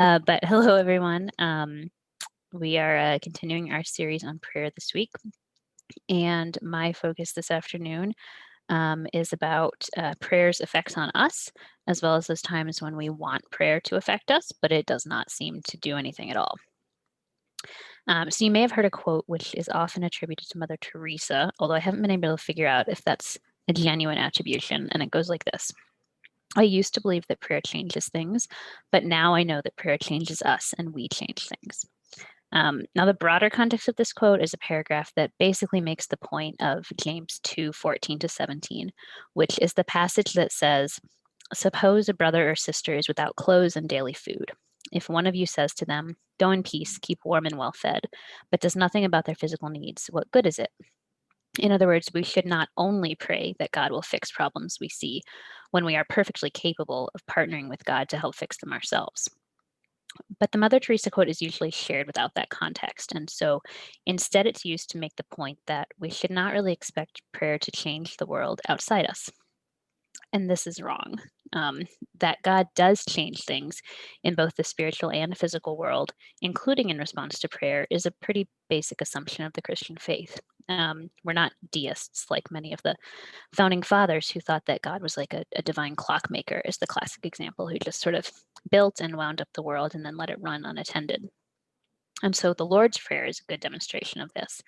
But hello, everyone. We are continuing our series on prayer this week, and my focus this afternoon is about prayer's effects on us, as well as those times when we want prayer to affect us, but it does not seem to do anything at all. So you may have heard a quote which is often attributed to Mother Teresa, although I haven't been able to figure out if that's a genuine attribution, and it goes like this. I used to believe that prayer changes things, but now I know that prayer changes us and we change things. Now, the broader context of this quote is a paragraph that basically makes the point of James 2:14-17, which is the passage that says, suppose a brother or sister is without clothes and daily food. If one of you says to them, go in peace, keep warm and well fed, but does nothing about their physical needs, what good is it? In other words, we should not only pray that God will fix problems we see when we are perfectly capable of partnering with God to help fix them ourselves. But the Mother Teresa quote is usually shared without that context. And so instead, it's used to make the point that we should not really expect prayer to change the world outside us. And this is wrong. That God does change things in both the spiritual and physical world, including in response to prayer, is a pretty basic assumption of the Christian faith. We're not deists like many of the founding fathers who thought that God was like a divine clockmaker, is the classic example, who just sort of built and wound up the world and then let it run unattended. And so the Lord's Prayer is a good demonstration of this.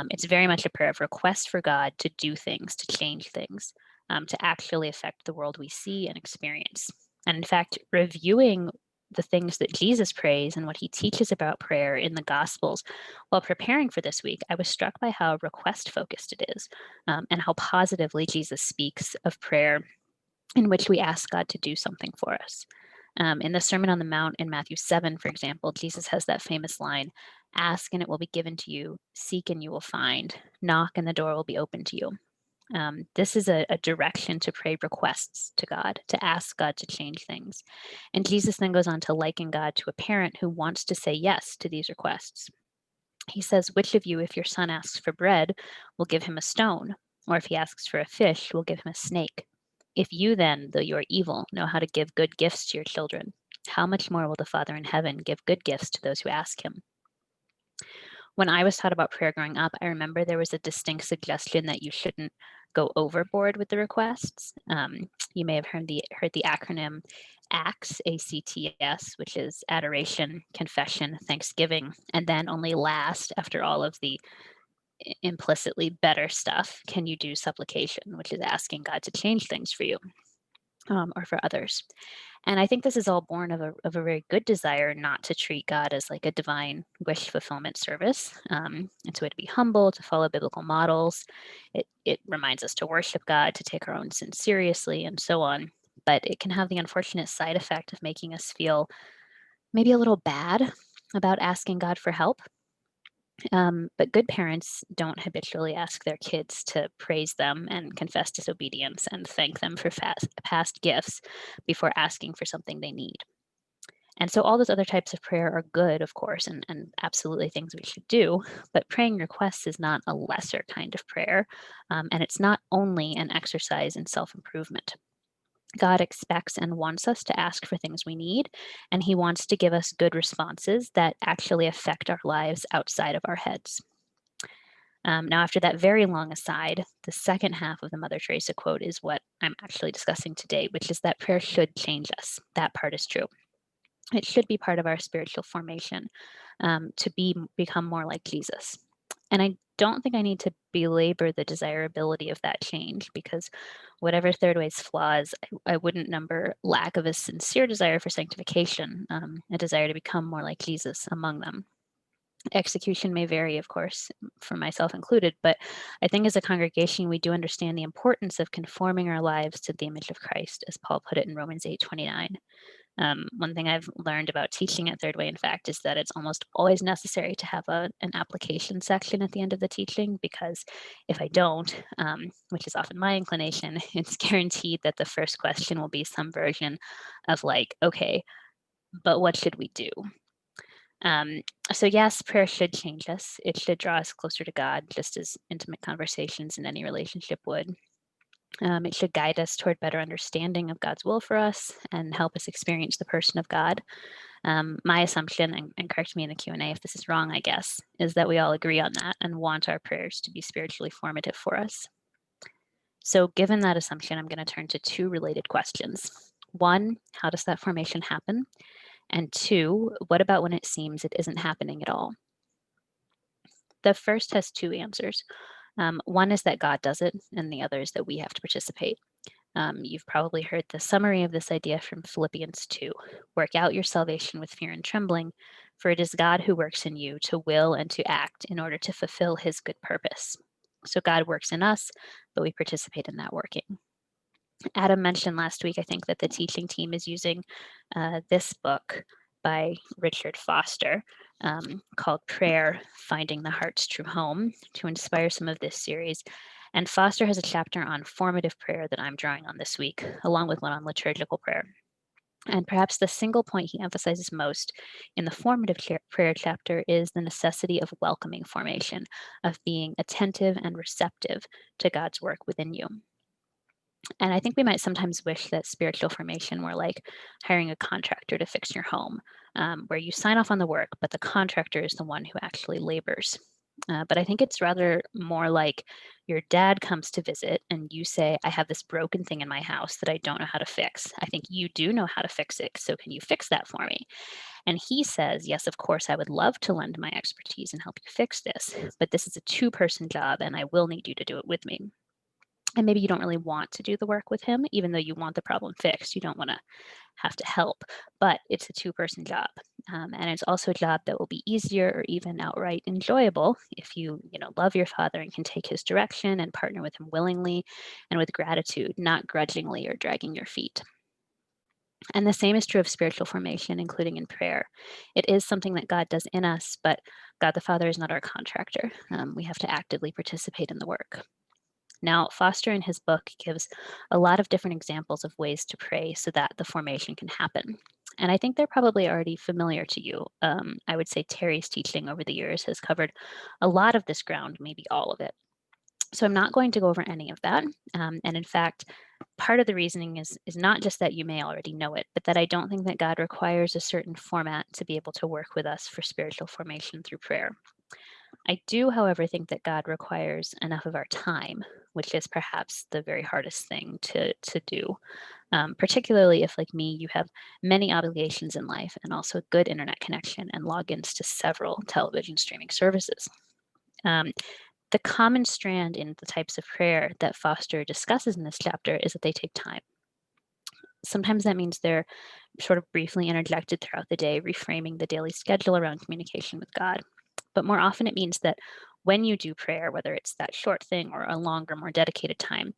It's very much a prayer of request for God to do things, to change things, to actually affect the world we see and experience. And in fact, reviewing the things that Jesus prays and what he teaches about prayer in the Gospels while preparing for this week, I was struck by how request focused it is, and how positively Jesus speaks of prayer in which we ask God to do something for us. In the Sermon on the Mount in Matthew 7, for example, Jesus has that famous line, ask and it will be given to you, seek and you will find, knock and the door will be open to you. This is a direction to pray requests to God, to ask God to change things. And Jesus then goes on to liken God to a parent who wants to say yes to these requests. He says, which of you, if your son asks for bread, will give him a stone? Or if he asks for a fish, will give him a snake? If you then, though you are evil, know how to give good gifts to your children, how much more will the Father in heaven give good gifts to those who ask him? When I was taught about prayer growing up, I remember there was a distinct suggestion that you shouldn't go overboard with the requests. You may have heard the acronym ACTS, ACTS, which is adoration, confession, thanksgiving, and then only last, after all of the implicitly better stuff, can you do supplication, which is asking God to change things for you, or for others. And I think this is all born of a very good desire not to treat God as like a divine wish fulfillment service. It's a way to be humble, to follow biblical models. It reminds us to worship God, to take our own sins seriously, and so on. But it can have the unfortunate side effect of making us feel maybe a little bad about asking God for help. But good parents don't habitually ask their kids to praise them and confess disobedience and thank them for past gifts before asking for something they need. And so all those other types of prayer are good, of course, and absolutely things we should do. But praying requests is not a lesser kind of prayer. And it's not only an exercise in self improvement. God expects and wants us to ask for things we need, and he wants to give us good responses that actually affect our lives outside of our heads. Now, after that very long aside, the second half of the Mother Teresa quote is what I'm actually discussing today, which is that prayer should change us. That part is true. It should be part of our spiritual formation, to become more like Jesus. And I don't think I need to belabor the desirability of that change, because whatever third way's flaws, I wouldn't number lack of a sincere desire for sanctification, a desire to become more like Jesus, among them. Execution may vary, of course, for myself included, but I think as a congregation, we do understand the importance of conforming our lives to the image of Christ, as Paul put it in Romans 8:29. One thing I've learned about teaching at Third Way, in fact, is that it's almost always necessary to have an application section at the end of the teaching, because if I don't, which is often my inclination, it's guaranteed that the first question will be some version of like, okay, but what should we do? Um, so yes, prayer should change us. It should draw us closer to God, just as intimate conversations in any relationship would. It should guide us toward better understanding of God's will for us and help us experience the person of God. My assumption, and correct me in the Q&A if this is wrong, I guess, is that we all agree on that and want our prayers to be spiritually formative for us. So given that assumption, I'm going to turn to two related questions. One, how does that formation happen? And two, what about when it seems it isn't happening at all? The first has two answers. One is that God does it, and the other is that we have to participate. You've probably heard the summary of this idea from Philippians 2. Work out your salvation with fear and trembling, for it is God who works in you to will and to act in order to fulfill his good purpose. So God works in us, but we participate in that working. Adam mentioned last week, I think, that the teaching team is using this book by Richard Foster called Prayer, Finding the Heart's True Home to inspire some of this series. And Foster has a chapter on formative prayer that I'm drawing on this week, along with one on liturgical prayer. And perhaps the single point he emphasizes most in the formative prayer chapter is the necessity of welcoming formation, of being attentive and receptive to God's work within you. And I think we might sometimes wish that spiritual formation were like hiring a contractor to fix your home, where you sign off on the work, but the contractor is the one who actually labors. But I think it's rather more like your dad comes to visit and you say, I have this broken thing in my house that I don't know how to fix. I think you do know how to fix it. So can you fix that for me? And he says, yes, of course, I would love to lend my expertise and help you fix this, but this is a two-person job and I will need you to do it with me. And maybe you don't really want to do the work with him, even though you want the problem fixed. You don't want to have to help, but it's a two-person job. And it's also a job that will be easier or even outright enjoyable if you love your father and can take his direction and partner with him willingly and with gratitude, not grudgingly or dragging your feet. And the same is true of spiritual formation, including in prayer. It is something that God does in us, but God the Father is not our contractor. We have to actively participate in the work. Now, Foster in his book gives a lot of different examples of ways to pray so that the formation can happen. And I think they're probably already familiar to you. I would say Terry's teaching over the years has covered a lot of this ground, maybe all of it. So I'm not going to go over any of that. And in fact, part of the reasoning is not just that you may already know it, but that I don't think that God requires a certain format to be able to work with us for spiritual formation through prayer. I do, however, think that God requires enough of our time, which is perhaps the very hardest thing to do, particularly if, like me, you have many obligations in life and also a good internet connection and logins to several television streaming services. The common strand in the types of prayer that Foster discusses in this chapter is that they take time. Sometimes that means they're sort of briefly interjected throughout the day, reframing the daily schedule around communication with God. But more often it means that when you do prayer, whether it's that short thing or a longer, more dedicated time,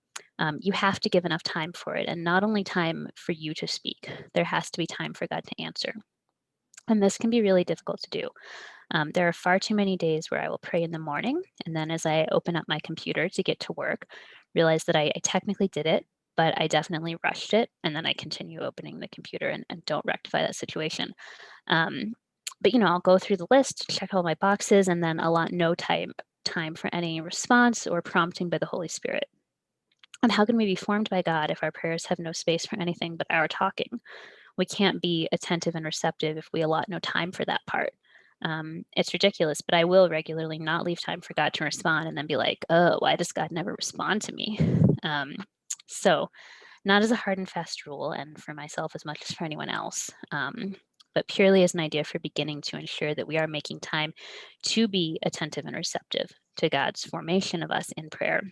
you have to give enough time for it. And not only time for you to speak, there has to be time for God to answer. And this can be really difficult to do. There are far too many days where I will pray in the morning, and then as I open up my computer to get to work, realize that I technically did it, but I definitely rushed it, and then I continue opening the computer and don't rectify that situation. Um, but I'll go through the list, check all my boxes, and then allot no time for any response or prompting by the Holy Spirit. And how can we be formed by God if our prayers have no space for anything but our talking? We can't be attentive and receptive if we allot no time for that part. It's ridiculous, but I will regularly not leave time for God to respond and then be like, oh, why does God never respond to me? So not as a hard and fast rule, and for myself as much as for anyone else, but purely as an idea for beginning to ensure that we are making time to be attentive and receptive to God's formation of us in prayer.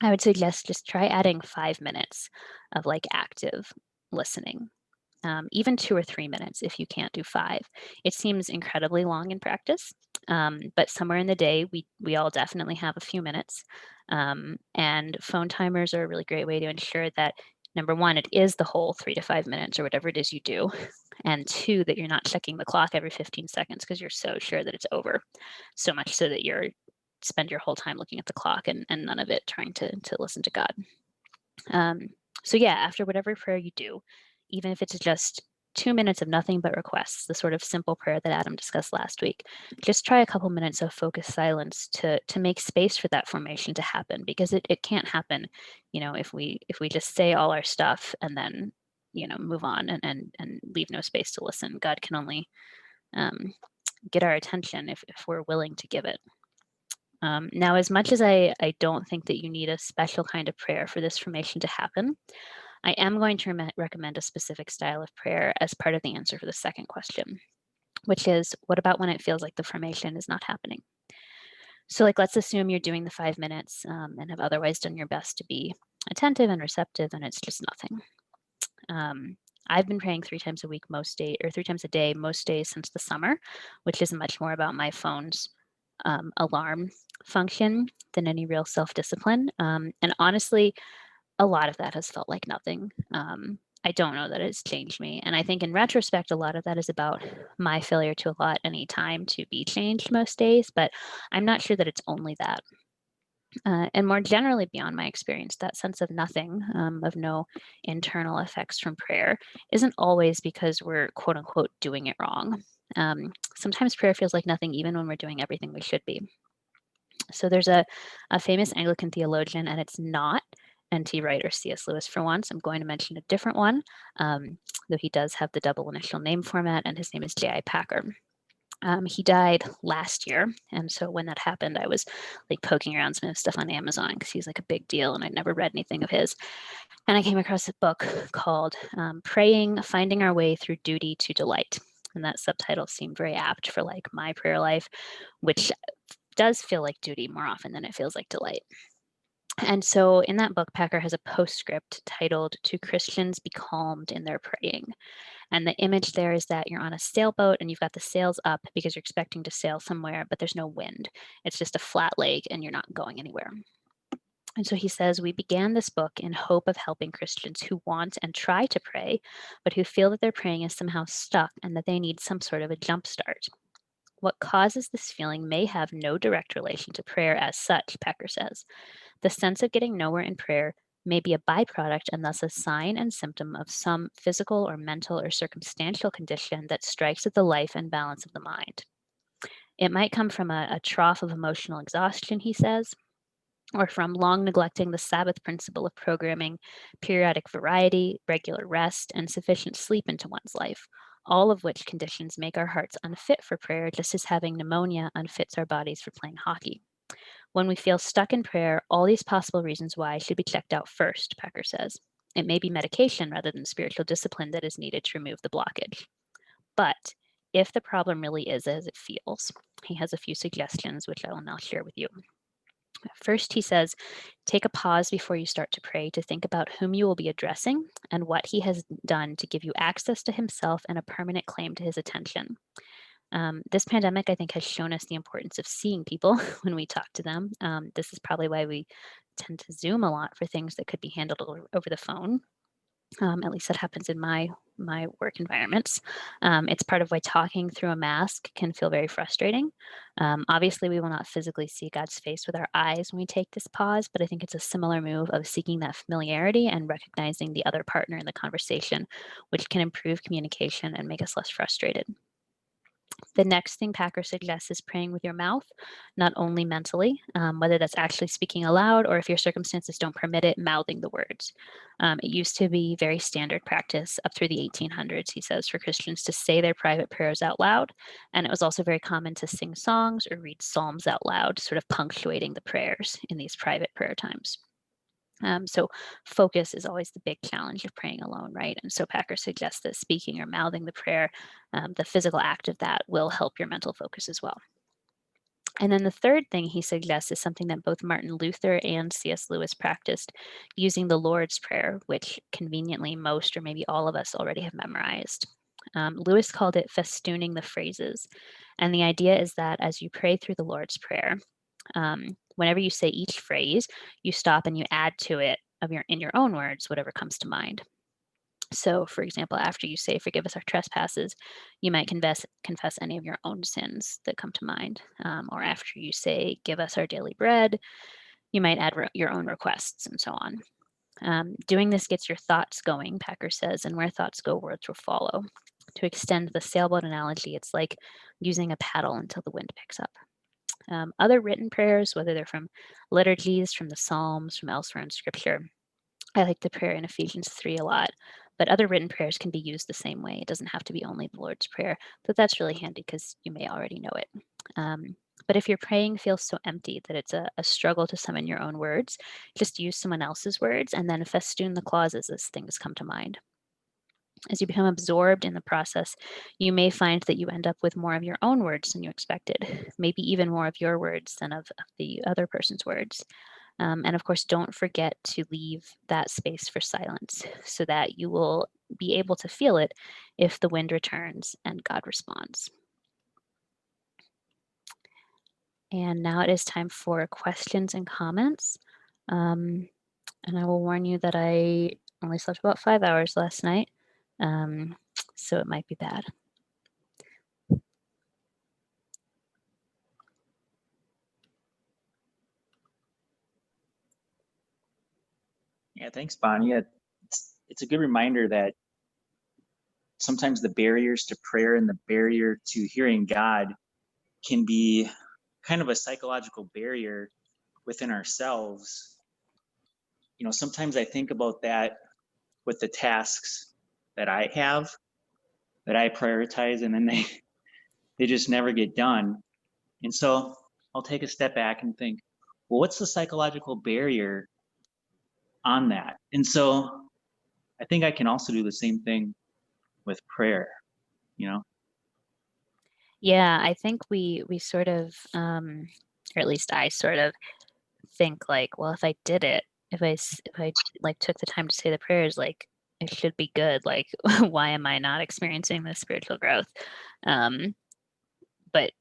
I would suggest just try adding 5 minutes of active listening. Even 2 or 3 minutes if you can't do 5. It seems incredibly long in practice, but somewhere in the day, we all definitely have a few minutes. And phone timers are a really great way to ensure that, number one, it is the whole 3 to 5 minutes or whatever it is you do. And two, that you're not checking the clock every 15 seconds because you're so sure that it's over. So much so that you're spend your whole time looking at the clock and none of it trying to listen to God. So yeah, after whatever prayer you do, even if it's just 2 minutes of nothing but requests, the sort of simple prayer that Adam discussed last week. Just try a couple minutes of focused silence to make space for that formation to happen, because it can't happen, if we just say all our stuff and then, move on and leave no space to listen. God can only get our attention if we're willing to give it. Now, as much as I don't think that you need a special kind of prayer for this formation to happen, I am going to recommend a specific style of prayer as part of the answer for the second question, which is, what about when it feels like the formation is not happening? So, let's assume you're doing the 5 minutes and have otherwise done your best to be attentive and receptive, and it's just nothing. I've been praying 3 times a week most days, or 3 times a day most days since the summer, which is much more about my phone's alarm function than any real self-discipline. And honestly, a lot of that has felt like nothing. I don't know that it's changed me. And I think in retrospect, a lot of that is about my failure to allot any time to be changed most days, but I'm not sure that it's only that. And more generally, beyond my experience, that sense of nothing, of no internal effects from prayer, isn't always because we're quote unquote doing it wrong. Sometimes prayer feels like nothing even when we're doing everything we should be. So there's a famous Anglican theologian, and it's not N.T. Wright or C.S. Lewis for once. I'm going to mention a different one, though he does have the double initial name format, and his name is J.I. Packer. He died last year, and so when that happened, I was poking around some of his stuff on Amazon because he's a big deal, and I'd never read anything of his. And I came across a book called Praying, Finding Our Way Through Duty to Delight. And that subtitle seemed very apt for my prayer life, which does feel like duty more often than it feels like delight. And so in that book, Packer has a postscript titled, "To Christians Be Calmed in Their Praying." And the image there is that you're on a sailboat and you've got the sails up because you're expecting to sail somewhere, but there's no wind. It's just a flat lake and you're not going anywhere. And so he says, we began this book in hope of helping Christians who want and try to pray, but who feel that their praying is somehow stuck and that they need some sort of a jump start. What causes this feeling may have no direct relation to prayer as such, Packer says. The sense of getting nowhere in prayer may be a byproduct and thus a sign and symptom of some physical or mental or circumstantial condition that strikes at the life and balance of the mind. It might come from a trough of emotional exhaustion, he says, or from long neglecting the Sabbath principle of programming periodic variety, regular rest, and sufficient sleep into one's life, all of which conditions make our hearts unfit for prayer, just as having pneumonia unfits our bodies for playing hockey. When we feel stuck in prayer, all these possible reasons why should be checked out first, Packer says. It may be medication rather than spiritual discipline that is needed to remove the blockage. But if the problem really is as it feels, he has a few suggestions, which I will now share with you. First, he says, take a pause before you start to pray to think about whom you will be addressing and what he has done to give you access to himself and a permanent claim to his attention. This pandemic, I think, has shown us the importance of seeing people when we talk to them. This is probably why we tend to Zoom a lot for things that could be handled over the phone. At least that happens in my work environments. It's part of why talking through a mask can feel very frustrating. Obviously, we will not physically see God's face with our eyes when we take this pause, but I think it's a similar move of seeking that familiarity and recognizing the other partner in the conversation, which can improve communication and make us less frustrated. The next thing Packer suggests is praying with your mouth, not only mentally, whether that's actually speaking aloud or if your circumstances don't permit it, mouthing the words. It used to be very standard practice up through the 1800s, he says, for Christians to say their private prayers out loud. And it was also very common to sing songs or read psalms out loud, sort of punctuating the prayers in these private prayer times. So focus is always the big challenge of praying alone, right? And so Packer suggests that speaking or mouthing the prayer, the physical act of that will help your mental focus as well. And then the third thing he suggests is something that both Martin Luther and C.S. Lewis practiced, using the Lord's Prayer, which conveniently most or maybe all of us already have memorized. Lewis called it festooning the phrases. And the idea is that as you pray through the Lord's Prayer, whenever you say each phrase, you stop and you add to it in your own words, whatever comes to mind. So, for example, after you say, "Forgive us our trespasses," you might confess any of your own sins that come to mind. Or after you say, "Give us our daily bread," you might add your own requests and so on. Doing this gets your thoughts going, Packer says, and where thoughts go, words will follow. To extend the sailboat analogy, it's like using a paddle until the wind picks up. Other written prayers, whether they're from liturgies, from the Psalms, from elsewhere in Scripture, I like the prayer in Ephesians 3 a lot, but other written prayers can be used the same way. It doesn't have to be only the Lord's Prayer, but that's really handy because you may already know it. But if your praying feels so empty that it's a struggle to summon your own words, just use someone else's words and then festoon the clauses as things come to mind. As you become absorbed in the process, you may find that you end up with more of your own words than you expected, maybe even more of your words than of the other person's words. And of course, don't forget to leave that space for silence so that you will be able to feel it if the wind returns and God responds. And now it is time for questions and comments. And I will warn you that I only slept about 5 hours last night, so it might be bad. Yeah, thanks, Bonnie. It's a good reminder that sometimes the barriers to prayer and the barrier to hearing God can be kind of a psychological barrier within ourselves. Sometimes I think about that with the tasks that I have, that I prioritize, and then they just never get done. And so I'll take a step back and think, well, what's the psychological barrier on that? And so I think I can also do the same thing with prayer, you know? Yeah, I think we sort of, or at least I sort of think like, well, if I did it, if I like took the time to say the prayers, like it should be good. Like, why am I not experiencing this spiritual growth? But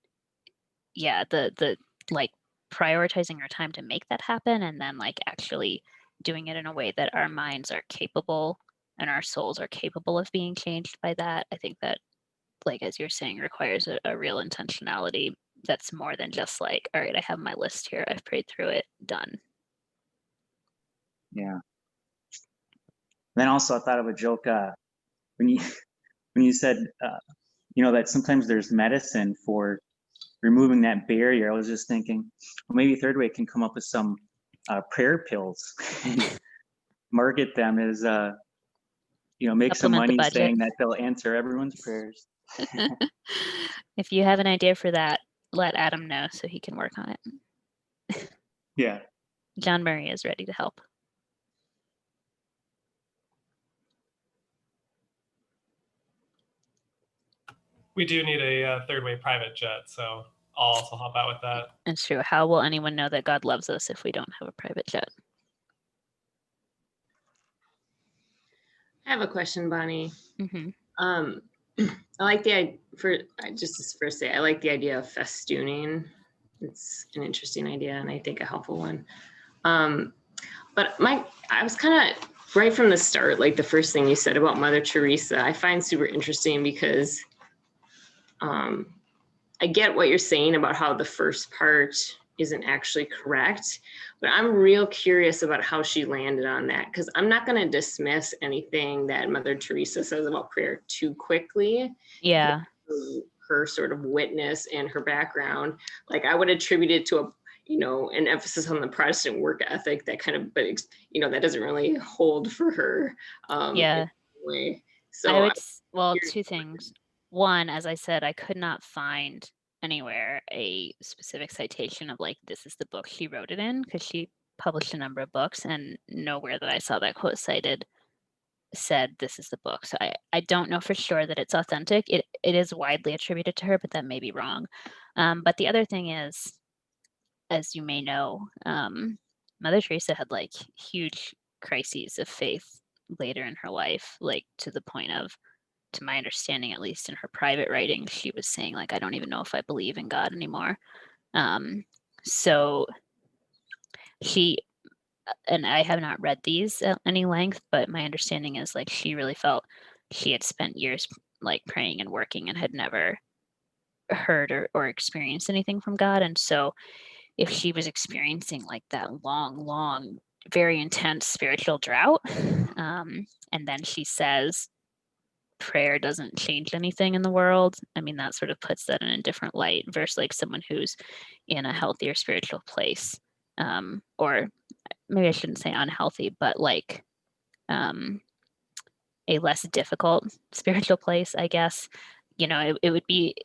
yeah, the like prioritizing our time to make that happen and then like actually doing it in a way that our minds are capable and our souls are capable of being changed by that. I think that, like as you're saying, requires a real intentionality that's more than just like, all right, I have my list here, I've prayed through it, done. Yeah. Then also I thought of a joke when you when you said that sometimes there's medicine for removing that barrier. I was just thinking, well, maybe Third Way can come up with some prayer pills and market them as make some Supplement the money budget. saying that they'll answer everyone's prayers. If you have an idea for that, let Adam know so he can work on it. Yeah. John Murray is ready to help. We do need a Third Way private jet, so I'll also help out with that. It's true. How will anyone know that God loves us if we don't have a private jet? I have a question, Bonnie. Mm-hmm. I like the idea I like the idea of festooning. It's an interesting idea and I think a helpful one. But I was kind of right from the start, like the first thing you said about Mother Teresa, I find super interesting because I get what you're saying about how the first part isn't actually correct, but I'm real curious about how she landed on that, because I'm not going to dismiss anything that Mother Teresa says about prayer too quickly. Yeah. Her sort of witness and her background, like I would attribute it to an emphasis on the Protestant work ethic that kind of, but that doesn't really hold for her. Yeah. Way. So two things. One, as I said, I could not find anywhere a specific citation of like, this is the book she wrote it in, because she published a number of books and nowhere that I saw that quote cited said this is the book. So I don't know for sure that it's authentic. It is widely attributed to her, but that may be wrong. But the other thing is, as you may know, Mother Teresa had like huge crises of faith later in her life, like to the point of, to my understanding, at least in her private writing, she was saying like, I don't even know if I believe in God anymore. So she, and I have not read these at any length, but my understanding is like she really felt she had spent years like praying and working and had never heard or experienced anything from God. And so if she was experiencing like that long very intense spiritual drought. And then she says, prayer doesn't change anything in the world. I mean, that sort of puts that in a different light versus like someone who's in a healthier spiritual place. Or maybe I shouldn't say unhealthy, but like a less difficult spiritual place, I guess. You know, it would be,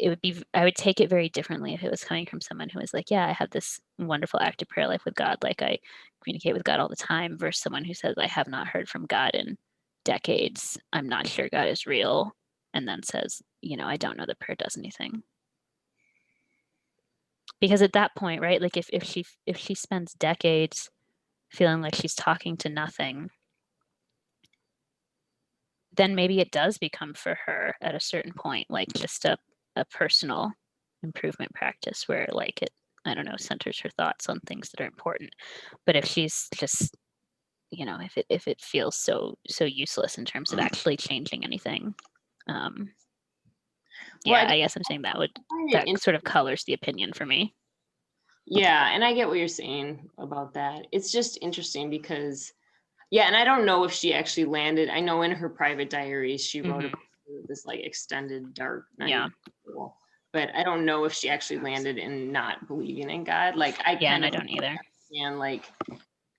I would take it very differently if it was coming from someone who was like, yeah, I have this wonderful active prayer life with God. Like I communicate with God all the time versus someone who says, I have not heard from God in decades. I'm not sure God is real. And then says, you know, I don't know that prayer does anything. Because at that point, right, like if she spends decades feeling like she's talking to nothing, then maybe it does become for her at a certain point, like just a personal improvement practice where like it, I don't know, centers her thoughts on things that are important. But if she's just, you know, if it feels so useless in terms of actually changing anything, yeah, I guess I'm saying that sort of colors the opinion for me. Yeah, and I get what you're saying about that. It's just interesting because, yeah, and I don't know if she actually landed. I know in her private diaries she wrote about this like extended dark night. Yeah. But I don't know if she actually landed in not believing in God. Like I don't either. And like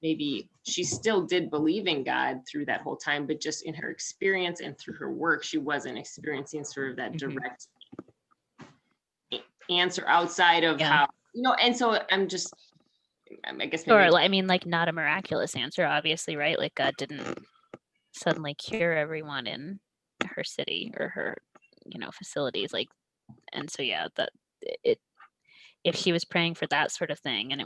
maybe she still did believe in God through that whole time, but just in her experience and through her work, she wasn't experiencing sort of that direct answer outside of how, you know, and so I guess maybe. Or I mean, like not a miraculous answer, obviously, right? Like God didn't suddenly cure everyone in her city or her, you know, facilities. Like, and so yeah, that it, if she was praying for that sort of thing and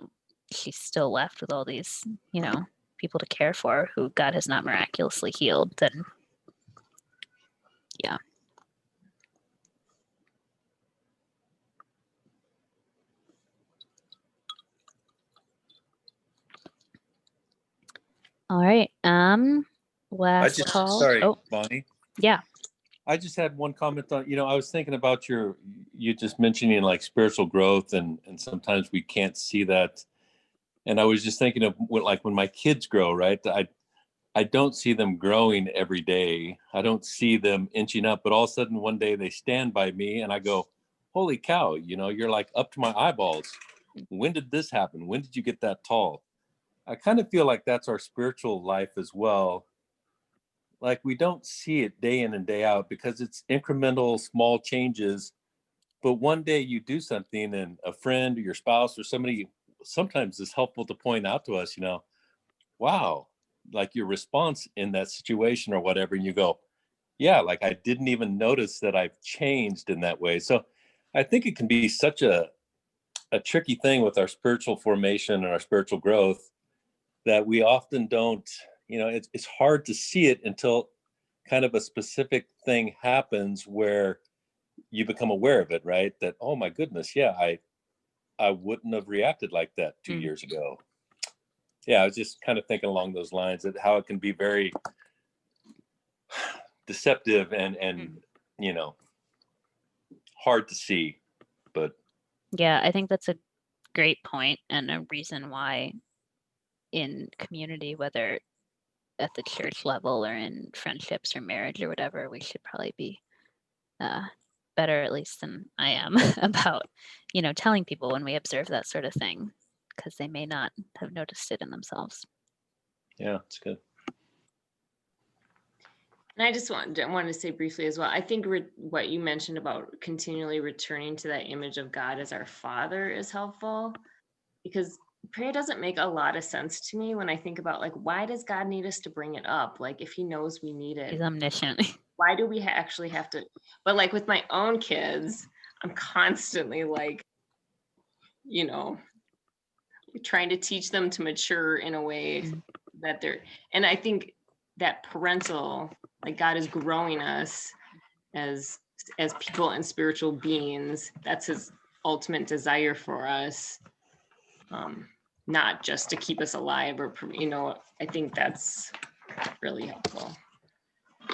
she's still left with all these, you know, people to care for who God has not miraculously healed, then yeah. All right. Last call. Sorry, Bonnie. Yeah. I just had one comment on, you know, I was thinking about you just mentioning like spiritual growth and sometimes we can't see that. And I was just thinking of when my kids grow, right? I don't see them growing every day. I don't see them inching up, but all of a sudden one day they stand by me and I go, holy cow, you know, you're like up to my eyeballs. When did this happen? When did you get that tall? I kind of feel like that's our spiritual life as well. Like we don't see it day in and day out because it's incremental, small changes. But one day you do something and a friend or your spouse or somebody sometimes is helpful to point out to us, you know, wow, like your response in that situation or whatever. And you go, yeah, like I didn't even notice that I've changed in that way. So I think it can be such a tricky thing with our spiritual formation and our spiritual growth that we often don't, you know, it's hard to see it until kind of a specific thing happens where you become aware of it, right? That, oh my goodness, yeah, I wouldn't have reacted like that 2 years ago. Yeah, I was just kind of thinking along those lines that how it can be very deceptive and you know, hard to see. But yeah, I think that's a great point and a reason why in community, whether at the church level or in friendships or marriage or whatever, we should probably be better, at least than I am, about, you know, telling people when we observe that sort of thing, because they may not have noticed it in themselves. Yeah, it's good. And I just wanted to say briefly as well, I think what you mentioned about continually returning to that image of God as our Father is helpful, because prayer doesn't make a lot of sense to me when I think about like, why does God need us to bring it up? Like if he knows we need it. He's omniscient. Why do we actually have to? But like with my own kids, I'm constantly like, you know, trying to teach them to mature in a way that they're, and I think that parental, like God is growing us as people and spiritual beings. That's his ultimate desire for us. Not just to keep us alive or, you know, I think that's really helpful.